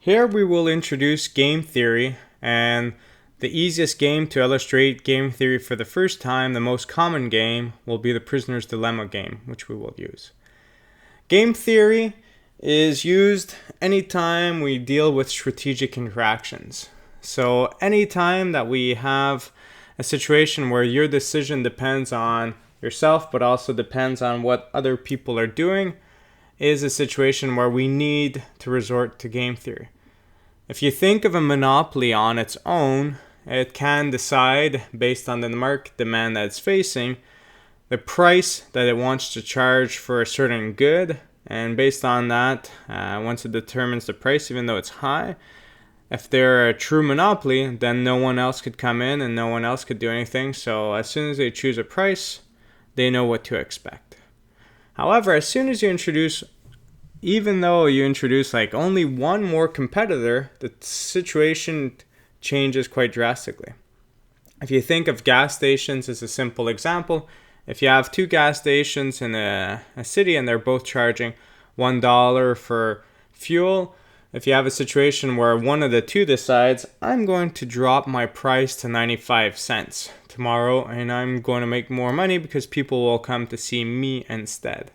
Here we will introduce game theory, and the easiest game to illustrate game theory for the first time, the most common game, will be the prisoner's dilemma game, which we will use. Game theory is used anytime we deal with strategic interactions. So anytime that we have a situation where your decision depends on yourself but also depends on what other people are doing, is a situation where we need to resort to game theory. If you think of a monopoly on its own, it can decide, based on the market demand that it's facing, the price that it wants to charge for a certain good. And based on that, once it determines the price, even though it's high, if they're a true monopoly, then no one else could come in and no one else could do anything. So as soon as they choose a price, they know what to expect. However, as soon as you introduce, even though you introduce like only one more competitor, the situation changes quite drastically. If you think of gas stations as a simple example, if you have two gas stations in a city and they're both charging $1 for fuel, if you have a situation where one of the two decides, I'm going to drop my price to 95 cents tomorrow and I'm going to make more money because people will come to see me instead.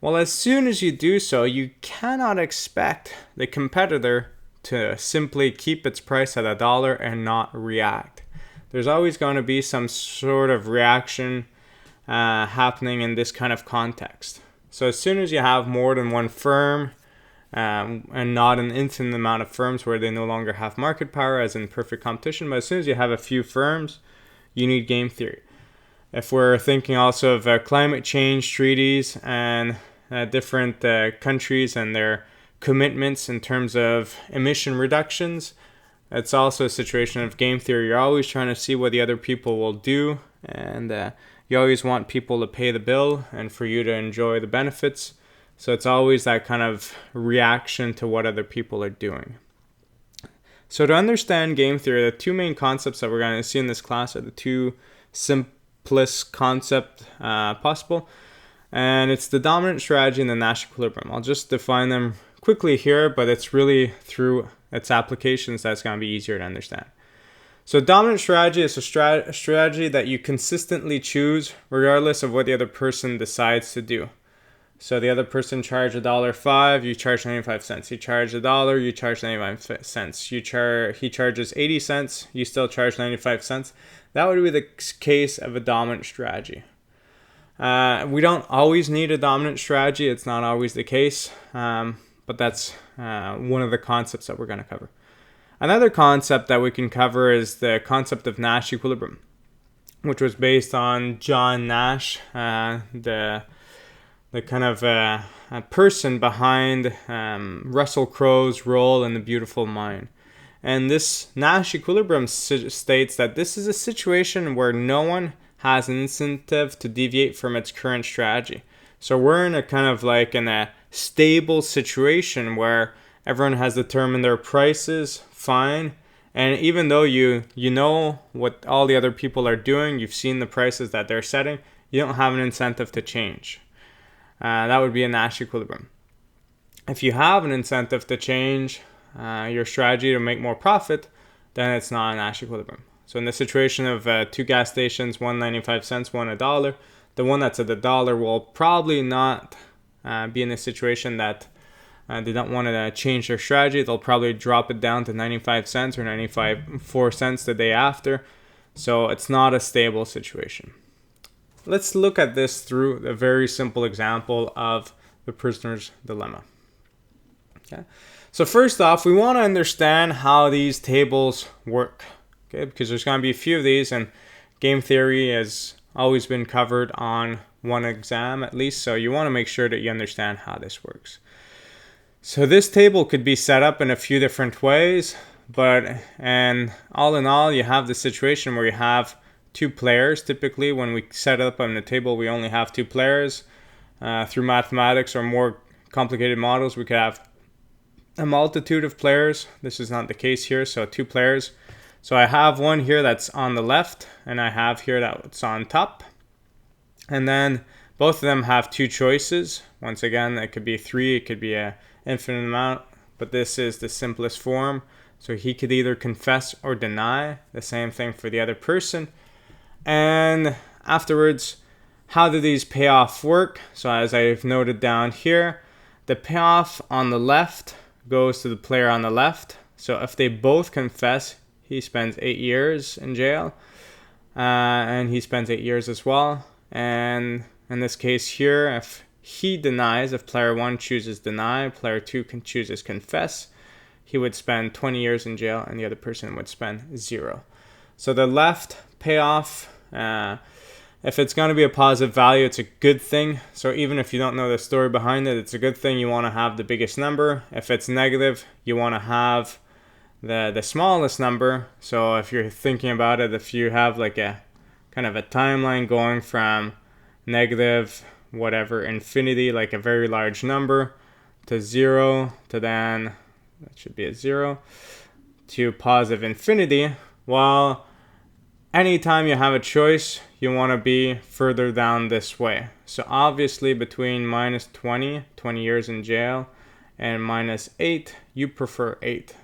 Well, as soon as you do so, you cannot expect the competitor to simply keep its price at $1 and not react. There's always going to be some sort of reaction happening in this kind of context. So as soon as you have more than one firm, and not an infinite amount of firms where they no longer have market power as in perfect competition, but as soon as you have a few firms, you need game theory. If we're thinking also of climate change treaties and different countries and their commitments in terms of emission reductions, it's also a situation of game theory. You're always trying to see what the other people will do, and you always want people to pay the bill and for you to enjoy the benefits. So it's always that kind of reaction to what other people are doing. So to understand game theory, the two main concepts that we're going to see in this class are the two simplest concepts possible. And it's the dominant strategy and the Nash Equilibrium. I'll just define them quickly here, but it's really through its applications that's going to be easier to understand. So dominant strategy is a strategy that you consistently choose regardless of what the other person decides to do. So the other person charged $1.05, you charge 95 cents. You charge $1, you charge 95 cents. He charges 80 cents, you still charge 95 cents. That would be the case of a dominant strategy. We don't always need a dominant strategy. It's not always the case, but that's one of the concepts that we're going to cover. Another concept that we can cover is the concept of Nash Equilibrium, which was based on John Nash, the kind of a person behind Russell Crowe's role in The Beautiful Mind. And this Nash Equilibrium states that this is a situation where no one has an incentive to deviate from its current strategy. So we're in a kind of like in a stable situation where everyone has determined their prices, fine. And even though you know what all the other people are doing, you've seen the prices that they're setting, you don't have an incentive to change. That would be a Nash Equilibrium. If you have an incentive to change your strategy to make more profit, then it's not a Nash Equilibrium. So in the situation of two gas stations, one 95 cents, one $1, the one that's at $1 will probably not be in a situation that they don't want to change their strategy. They'll probably drop it down to 95 cents or 94 cents the day after. So it's not a stable situation. Let's look at this through a very simple example of the prisoner's dilemma. Okay. So first off, we want to understand how these tables work. Okay, because there's going to be a few of these, and game theory has always been covered on one exam at least. So you want to make sure that you understand how this works. So this table could be set up in a few different ways, and all in all, you have the situation where you have two players. Typically, when we set up on the table, we only have two players. Through mathematics or more complicated models, we could have a multitude of players. This is not the case here, so two players. So I have one here that's on the left, and I have here that's on top. And then both of them have two choices. Once again, it could be three, it could be an infinite amount. but this is the simplest form. So he could either confess or deny. The same thing for the other person. And afterwards, how do these payoffs work? So as I've noted down here, the payoff on the left goes to the player on the left. So if they both confess, he spends 8 years in jail. And he spends 8 years as well. And in this case here, if he denies, if player 1 chooses deny, player 2 chooses confess, he would spend 20 years in jail and the other person would spend 0. So the left payoff, if it's going to be a positive value, it's a good thing. So even if you don't know the story behind it, it's a good thing. You want to have the biggest number. If it's negative, you want to have the smallest number. So if you're thinking about it, if you have like a kind of a timeline going from negative whatever infinity, like a very large number, to 0, to then that should be a 0, to positive infinity, well, anytime you have a choice, you want to be further down this way. So obviously between minus 20 years in jail, and minus 8, you prefer 8.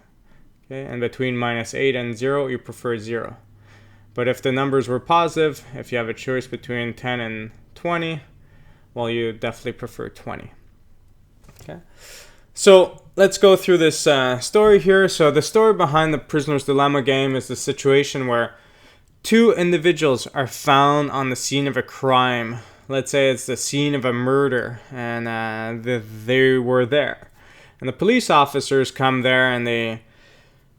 Okay, and between minus 8 and 0, you prefer 0. But if the numbers were positive, if you have a choice between 10 and 20, well, you definitely prefer 20. Okay. So let's go through this story here. So the story behind the prisoner's dilemma game is the situation where 2 individuals are found on the scene of a crime. Let's say it's the scene of a murder, and they were there. And the police officers come there and they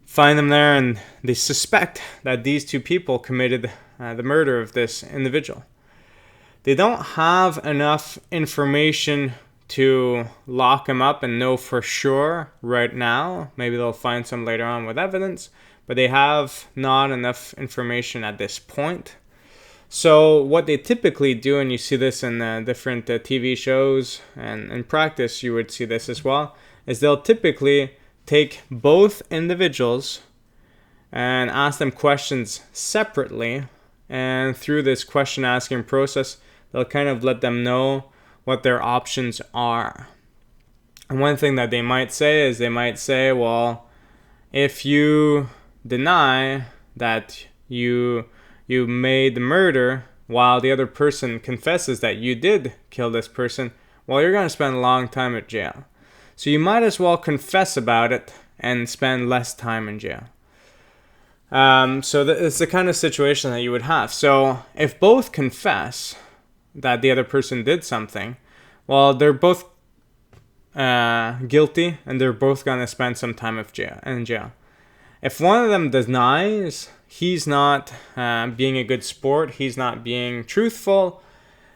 find them there, and they suspect that these 2 people committed the murder of this individual. They don't have enough information to lock him up and know for sure right now. Maybe they'll find some later on with evidence, but they have not enough information at this point. So what they typically do, and you see this in different TV shows, and in practice you would see this as well, is they'll typically take both individuals and ask them questions separately, and through this question asking process, they'll kind of let them know what their options are. And one thing that they might say is, well, if you deny that you made the murder while the other person confesses that you did kill this person, well, you're going to spend a long time in jail. So you might as well confess about it and spend less time in jail. So it's the kind of situation that you would have. So if both confess that the other person did something, well, they're both guilty, and they're both going to spend some time in jail. If one of them denies, he's not being a good sport, he's not being truthful,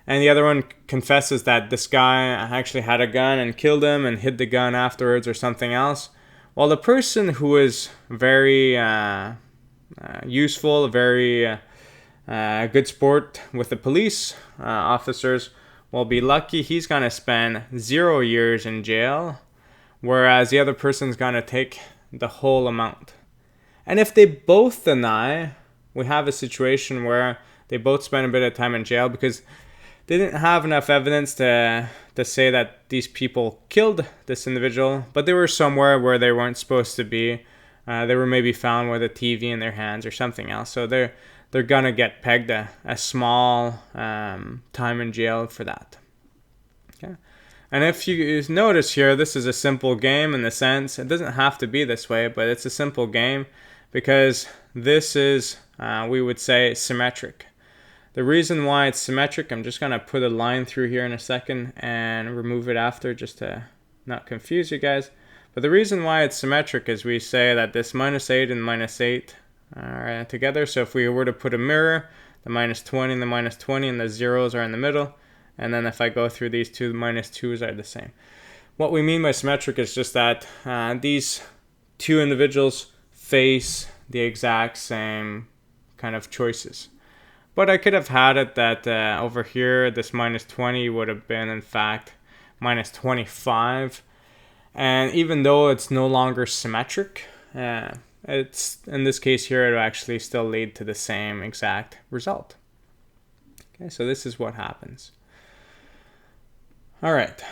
and the other one confesses that this guy actually had a gun and killed him and hid the gun afterwards or something else, well, the person who is very useful, very good sport with the police officers will be lucky. He's going to spend 0 years in jail, whereas the other person's going to take the whole amount. And if they both deny, we have a situation where they both spend a bit of time in jail because they didn't have enough evidence to say that these people killed this individual, but they were somewhere where they weren't supposed to be. They were maybe found with a TV in their hands or something else. So they're gonna get pegged a small time in jail for that. Okay. And if you notice here, this is a simple game in the sense, it doesn't have to be this way, but it's a simple game because this is, we would say, symmetric. The reason why it's symmetric, I'm just gonna put a line through here in a second and remove it after just to not confuse you guys. But the reason why it's symmetric is we say that this minus 8 and minus 8 are together. So if we were to put a mirror, the minus 20 and the minus 20 and the zeros are in the middle. And then if I go through these two, the minus 2s are the same. What we mean by symmetric is just that these 2 individuals face the exact same kind of choices. But I could have had it that over here, this minus 20 would have been, in fact, minus 25. And even though it's no longer symmetric, it's in this case here, it will actually still lead to the same exact result. Okay, so this is what happens. All right,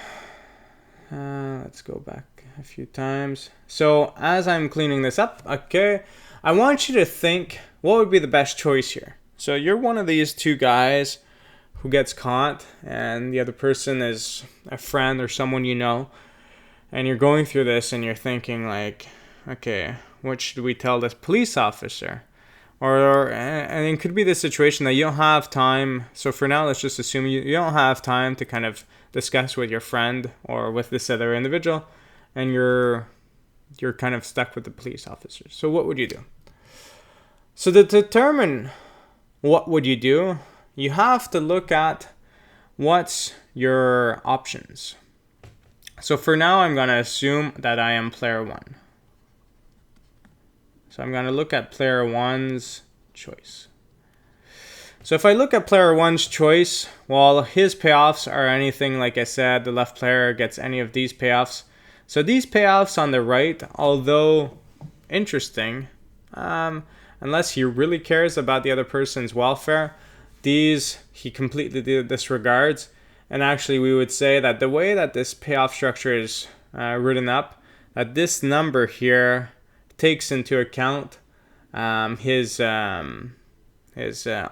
let's go back a few times. So as I'm cleaning this up, okay, I want you to think what would be the best choice here. So you're one of these two guys who gets caught, and the other person is a friend or someone you know, and you're going through this and you're thinking like, okay, what should we tell this police officer? And it could be the situation that you don't have time. So for now, let's just assume you don't have time to kind of discuss with your friend or with this other individual, and you're kind of stuck with the police officer. So what would you do? So to determine what would you do, you have to look at what's your options. So for now, I'm going to assume that I am player one. So I'm going to look at player one's choice. So if I look at player one's choice, well, his payoffs are anything, like I said, the left player gets any of these payoffs. So these payoffs on the right, although interesting, unless he really cares about the other person's welfare, these he completely disregards. And actually, we would say that the way that this payoff structure is written up, that this number here takes into account his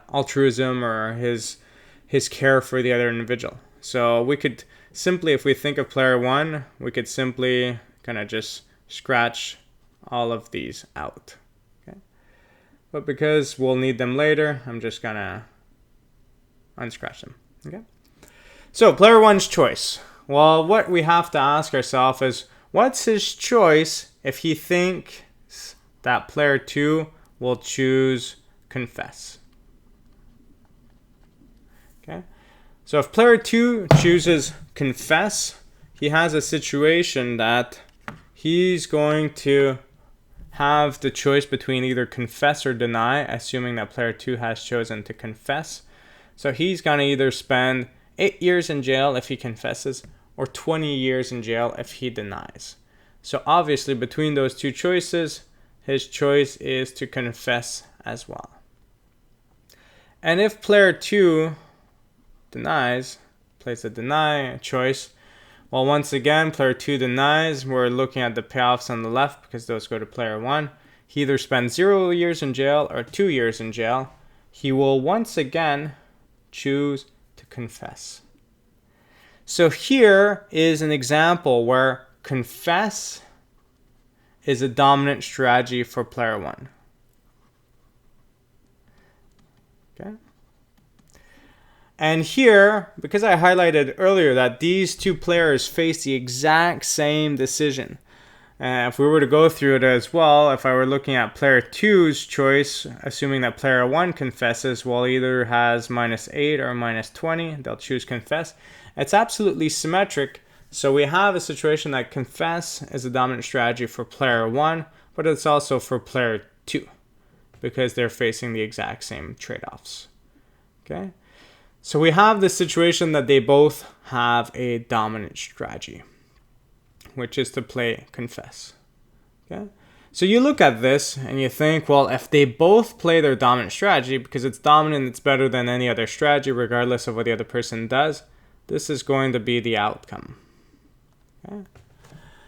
altruism or his care for the other individual. So we could simply, if we think of player one, we could simply kind of just scratch all of these out. Okay, but because we'll need them later, I'm just gonna unscratch them. Okay. So player one's choice. Well, what we have to ask ourselves is, what's his choice if he thinks that player two will choose confess? Okay. So if player two chooses confess, he has a situation that he's going to have the choice between either confess or deny, assuming that player two has chosen to confess. So he's going to either spend 8 years in jail if he confesses, or 20 years in jail if he denies. So obviously between those two choices, his choice is to confess as well. And if player two denies, plays a deny choice, well, once again, player two denies. We're looking at the payoffs on the left because those go to player one. He either spends 0 years in jail or 2 years in jail. He will once again choose to confess. So here is an example where confess is a dominant strategy for player one. Okay. And here, because I highlighted earlier that these two players face the exact same decision, if we were to go through it as well, if I were looking at player two's choice, assuming that player one confesses, well, either has -8 or -20, they'll choose confess. It's absolutely symmetric. So we have a situation that confess is a dominant strategy for player one, but it's also for player two because they're facing the exact same trade-offs. Okay. So we have this situation that they both have a dominant strategy, which is to play confess. Okay? So you look at this and you think, well, if they both play their dominant strategy, because it's dominant, it's better than any other strategy, regardless of what the other person does, this is going to be the outcome. Okay?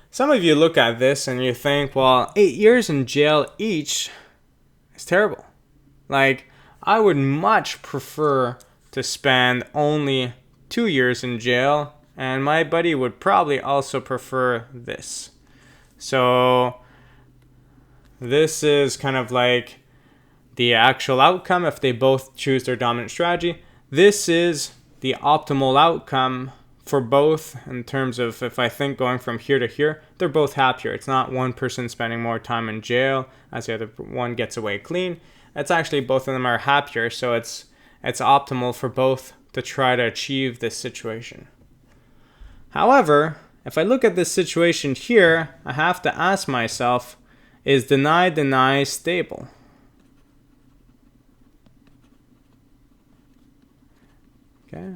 Some of you look at this and you think, well, 8 years in jail each is terrible. Like, I would much prefer to spend only 2 years in jail, and my buddy would probably also prefer this. So this is kind of like the actual outcome if they both choose their dominant strategy. This is the optimal outcome for both in terms of, if I think going from here to here, they're both happier. It's not one person spending more time in jail as the other one gets away clean. It's actually both of them are happier, so it's optimal for both to try to achieve this situation. However, if I look at this situation here, I have to ask myself, is deny stable? Okay.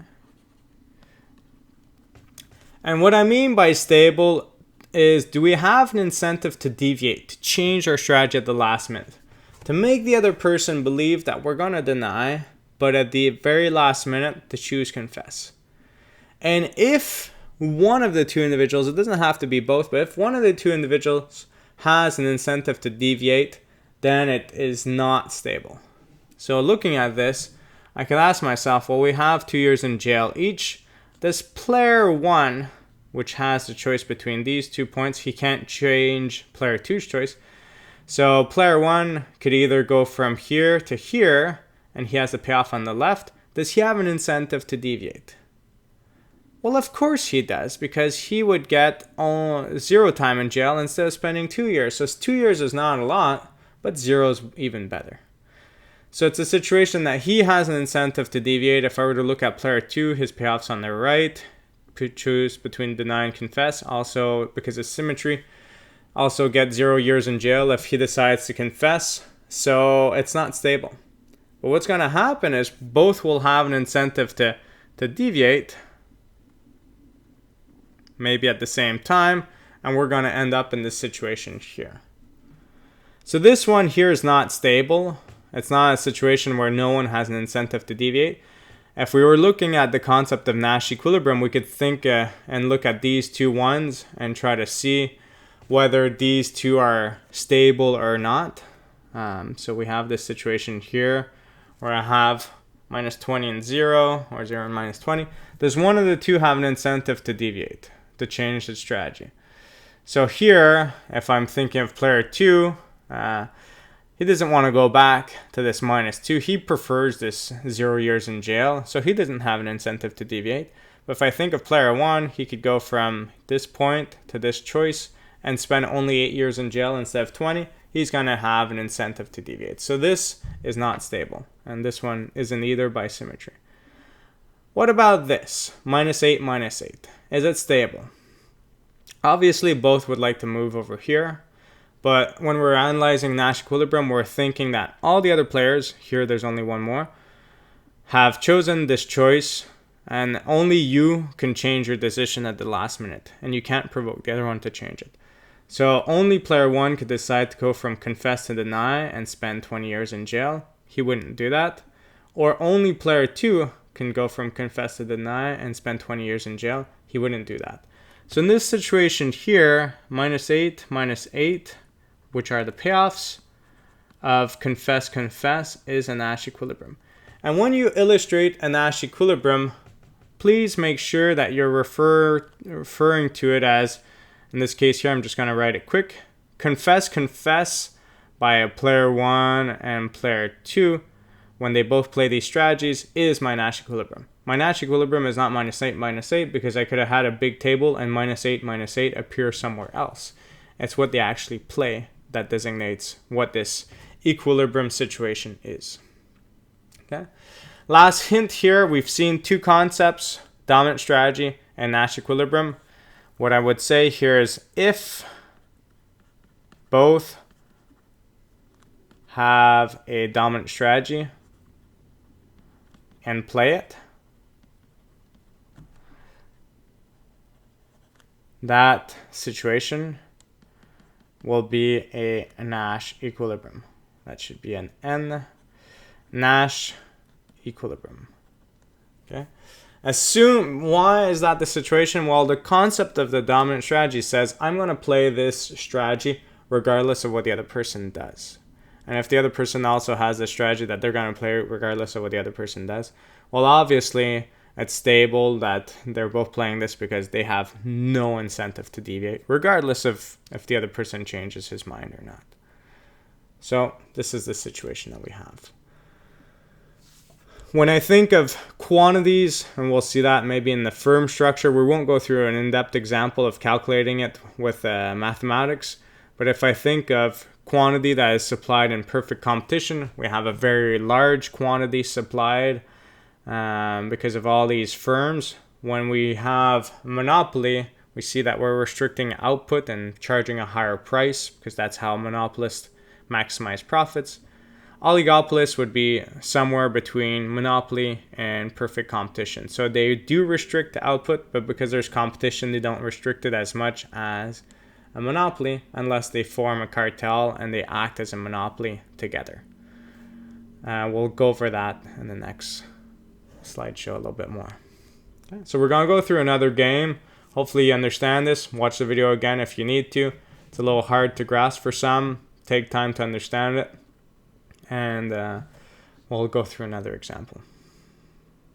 And what I mean by stable is, do we have an incentive to deviate, to change our strategy at the last minute, to make the other person believe that we're going to deny, but at the very last minute to choose confess? And if one of the two individuals, it doesn't have to be both, but if one of the two individuals has an incentive to deviate, then it is not stable. So looking at this, I could ask myself, well, we have 2 years in jail each. This player 1, which has the choice between these 2 points, he can't change player 2's choice. So player 1 could either go from here to here, and he has the payoff on the left. Does he have an incentive to deviate? Well, of course he does, because he would get 0 time in jail instead of spending 2 years. So 2 years is not a lot, but 0 is even better. So it's a situation that he has an incentive to deviate. If I were to look at player 2, his payoff's on the right. Could choose between deny and confess. Also, because of symmetry, also get 0 years in jail if he decides to confess. So it's not stable. But what's going to happen is both will have an incentive to deviate, maybe at the same time, and we're going to end up in this situation here. So this one here is not stable. It's not a situation where no one has an incentive to deviate. If we were looking at the concept of Nash equilibrium, we could think and look at these two ones and try to see whether these two are stable or not. So we have this situation here where I have minus 20 and 0, or 0 and minus 20. Does one of the two have an incentive to deviate, to change the strategy? So here, if I'm thinking of player 2, he doesn't want to go back to this minus 2. He prefers this 0 years in jail, so he doesn't have an incentive to deviate. But if I think of player 1, he could go from this point to this choice and spend only 8 years in jail instead of 20. He's going to have an incentive to deviate. So this is not stable, and this one isn't either by symmetry. What about this? Minus 8, minus 8. Is it stable? Obviously, both would like to move over here. But when we're analyzing Nash equilibrium, we're thinking that all the other players, here there's only one more, have chosen this choice, and only you can change your decision at the last minute, and you can't provoke the other one to change it. So only player 1 could decide to go from confess to deny and spend 20 years in jail. He wouldn't do that. Or only player 2 can go from confess to deny and spend 20 years in jail. He wouldn't do that. So in this situation here, minus 8, which are the payoffs of confess, is a Nash equilibrium. And when you illustrate a Nash equilibrium, please make sure that you're referring to it as, in this case here, I'm just going to write it quick. Confess by a player 1 and player 2, when they both play these strategies, is my Nash equilibrium. My Nash equilibrium is not minus 8, because I could have had a big table and minus 8 appear somewhere else. It's what they actually play that designates what this equilibrium situation is. Okay. Last hint here, we've seen two concepts, dominant strategy and Nash equilibrium. What I would say here is if both have a dominant strategy and play it, that situation will be a Nash equilibrium. That should be an N Nash equilibrium. Okay. Why is that the situation? Well, the concept of the dominant strategy says I'm going to play this strategy regardless of what the other person does. And if the other person also has a strategy that they're going to play regardless of what the other person does, well, obviously it's stable that they're both playing this because they have no incentive to deviate, regardless of if the other person changes his mind or not. So this is the situation that we have. When I think of quantities, and we'll see that maybe in the firm structure, we won't go through an in-depth example of calculating it with mathematics, but if I think of quantity that is supplied in perfect competition, we have a very large quantity supplied because of all these firms. When we have monopoly, we see that we're restricting output and charging a higher price because that's how monopolists maximize profits. Oligopolists would be somewhere between monopoly and perfect competition. So they do restrict the output, but because there's competition, they don't restrict it as much as a monopoly unless they form a cartel and they act as a monopoly together. We'll go over that in the next slideshow a little bit more. Okay, so we're going to go through another game Hopefully you understand this. Watch the video again if you need to. It's a little hard to grasp for some. Take time to understand it. And we'll go through another example.